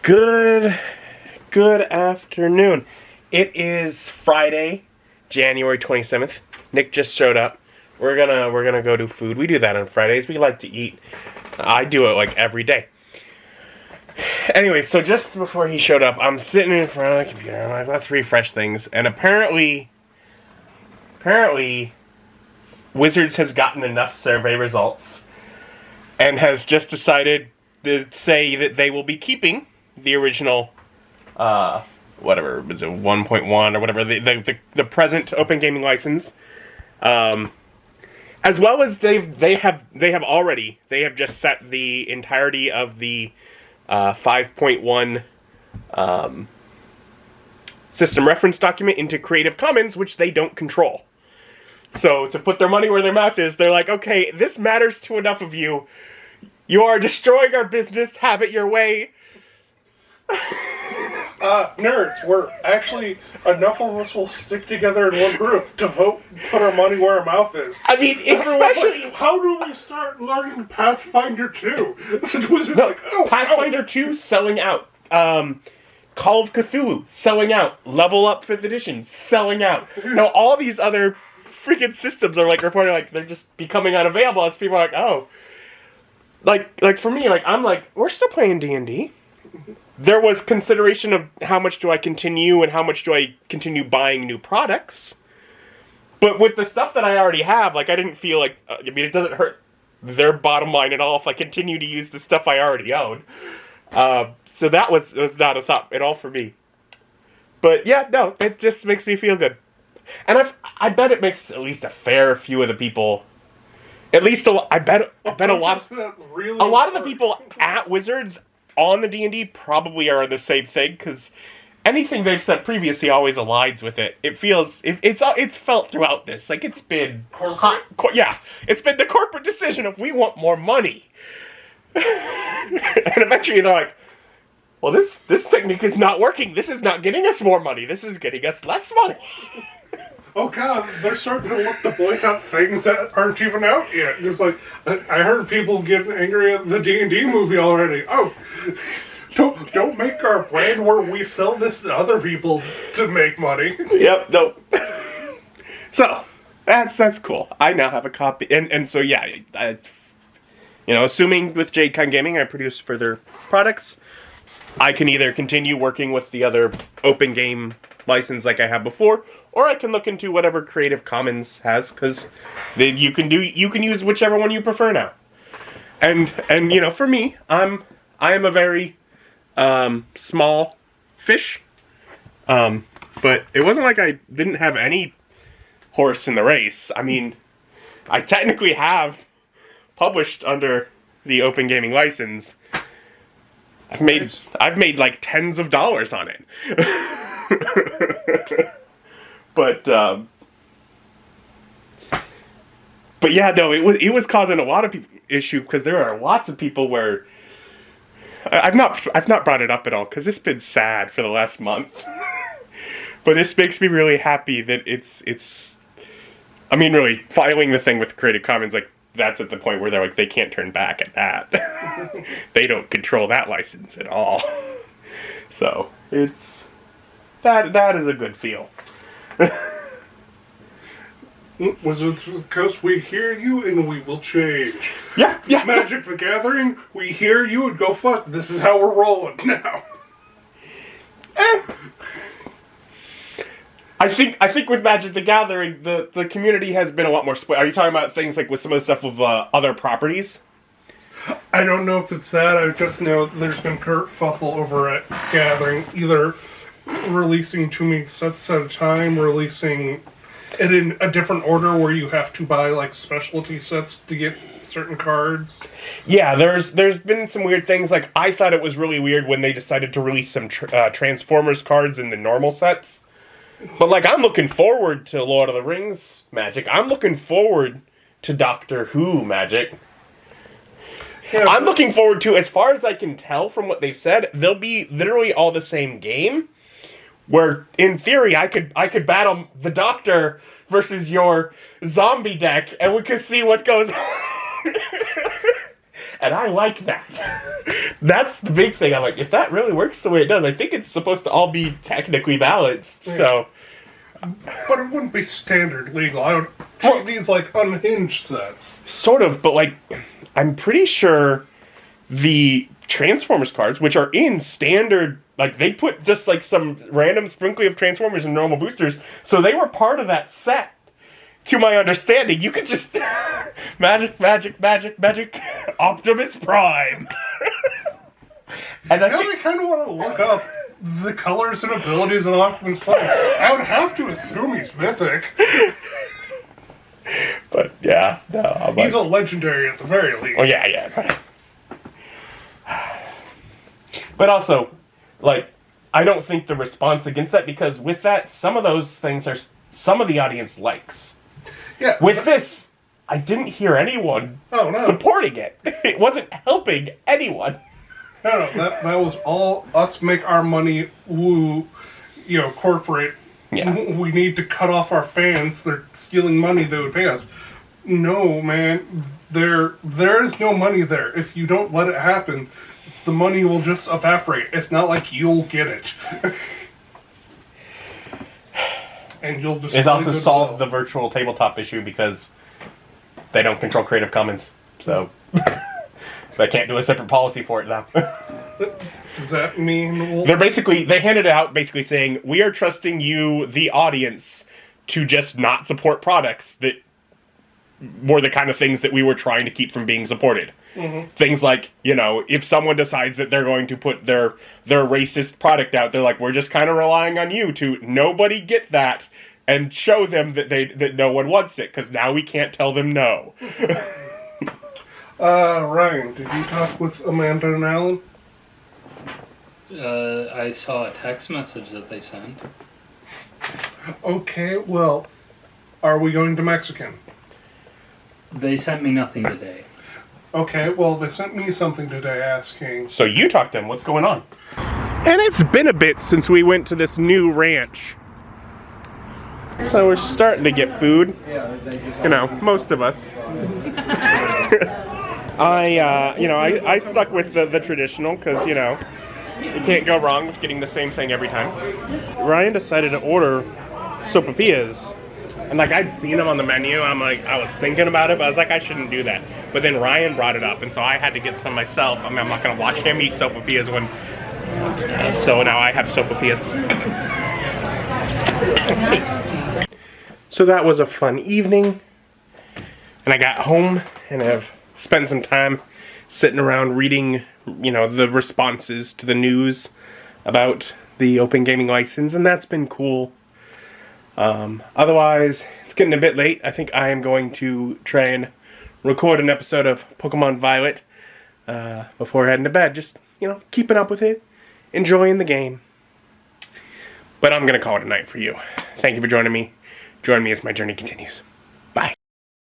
Good afternoon. It is Friday, January 27th. Nick just showed up. We're gonna go do food. We do that on Fridays. We like to eat. I do it like every day. Anyway, so just before he showed up, I'm sitting in front of the computer. I'm like, let's refresh things. And apparently, Wizards has gotten enough survey results and has just decided to say that they will be keeping the original, whatever, was it 1.1 or whatever, the present open gaming license, as well as they have just set the entirety of the 5.1 system reference document into Creative Commons, which they don't control. So to put their money where their mouth is, they're like, okay, this matters to enough of you. You are destroying our business. Have it your way. Nerds, we're actually, enough of us will stick together in one group to vote and put our money where our mouth is. I mean, especially... Like, how do we start learning Pathfinder 2? Pathfinder 2 selling out. Call of Cthulhu selling out. Level Up 5th Edition selling out. Now, all these other freaking systems are like reporting like they're just becoming unavailable as people are like, oh. Like for me, like I'm like, we're still playing D&D. There was consideration of how much do I continue and how much do I continue buying new products. But with the stuff that I already have, like I didn't feel like, it doesn't hurt their bottom line at all if I continue to use the stuff I already own. So that was not a thought at all for me. But yeah, no, it just makes me feel good. And I bet it makes at least a fair few of the people, at least I bet a lot of the people at Wizards on the D&D probably are the same thing, because anything they've said previously always aligns with it. It feels it's felt throughout this. Like it's been it's been the corporate decision of we want more money. And eventually they're like, well, this technique is not working. This is not getting us more money. This is getting us less money. Oh god, they're starting to look to boycott things that aren't even out yet. It's like, I heard people getting angry at the D&D movie already. Oh, don't make our brand where we sell this to other people to make money. Yep, no. So, that's cool. I now have a copy. And so, yeah, assuming with JCon Gaming I produce further products, I can either continue working with the other open game license like I have before, or I can look into whatever Creative Commons has, because you can use whichever one you prefer now. And for me, I am a very small fish. But it wasn't like I didn't have any horse in the race. I mean, I technically have published under the Open Gaming license. I've made like tens of dollars on it. But yeah, no, it was causing a lot of issue, because there are lots of people where I've not brought it up at all, because it's been sad for the last month. But this makes me really happy that it's I mean, really filing the thing with Creative Commons, like that's at the point where they're like they can't turn back at that. They don't control that license at all. So it's that is a good feel. Wizards of the Coast, we hear you and we will change. Yeah. Magic the Gathering, we hear you and go fuck. This is how we're rolling now. I think with Magic the Gathering, the community has been a lot more split. Are you talking about things like with some of the stuff with other properties? I don't know if it's that. I just know there's been kerfuffle over at Gathering, either releasing too many sets at a time, releasing it in a different order where you have to buy like specialty sets to get certain cards. Yeah, there's been some weird things. Like I thought it was really weird when they decided to release some Transformers cards in the normal sets. But like I'm looking forward to Lord of the Rings Magic. I'm looking forward to Doctor Who Magic. Yeah, I'm looking forward to, as far as I can tell from what they've said, they'll be literally all the same game. Where, in theory, I could battle the Doctor versus your zombie deck, and we could see what goes on. And I like that. That's the big thing. I'm like, if that really works the way it does, I think it's supposed to all be technically balanced. Yeah. So, But it wouldn't be standard legal. I would treat these like unhinged sets. sort of, but like, I'm pretty sure the Transformers cards, which are in standard, like they put just like some random sprinkling of Transformers and normal boosters, so they were part of that set. To my understanding, you could just magic, Optimus Prime. And I Now think, I kind of want to look up the colors and abilities of Optimus Prime. I would have to assume he's mythic. but yeah, no, I'm He's like, a legendary at the very least. oh yeah. But also, like, I don't think the response against that, because with that, some of those things are some of the audience likes. Yeah. With this, I didn't hear anyone supporting it. It wasn't helping anyone. No, that was all us make our money, corporate. Yeah. We need to cut off our fans. They're stealing money they would pay us. No, man. There is no money there. If you don't let it happen, the money will just evaporate. It's not like you'll get it. And you'll just... It also solved the virtual tabletop issue because they don't control Creative Commons. So... They can't do a separate policy for it now. Does that mean... They handed it out basically saying, we are trusting you, the audience, to just not support products that were the kind of things that we were trying to keep from being supported. Mm-hmm. Things like, if someone decides that they're going to put their racist product out, they're like, we're just kind of relying on you to nobody get that and show them that no one wants it, because now we can't tell them no. Ryan, did you talk with Amanda and Alan? I saw a text message that they sent. Okay, well, are we going to Mexican? They sent me nothing today. Okay, well, they sent me something today asking... So you talked to them, what's going on? And it's been a bit since we went to this new ranch. So we're starting to get food. Most of us. I stuck with the traditional because, you can't go wrong with getting the same thing every time. Ryan decided to order sopapillas. And, I'd seen them on the menu. I was thinking about it, but I was like, I shouldn't do that. But then Ryan brought it up, and so I had to get some myself. I'm not going to watch him eat sopapillas when... so now I have sopapillas. So that was a fun evening. And I got home, and I've spent some time sitting around reading, the responses to the news about the Open Gaming License, and that's been cool. Otherwise, it's getting a bit late. I think I am going to try and record an episode of Pokemon Violet before heading to bed. Just, keeping up with it, enjoying the game. But I'm going to call it a night for you. Thank you for joining me. Join me as my journey continues.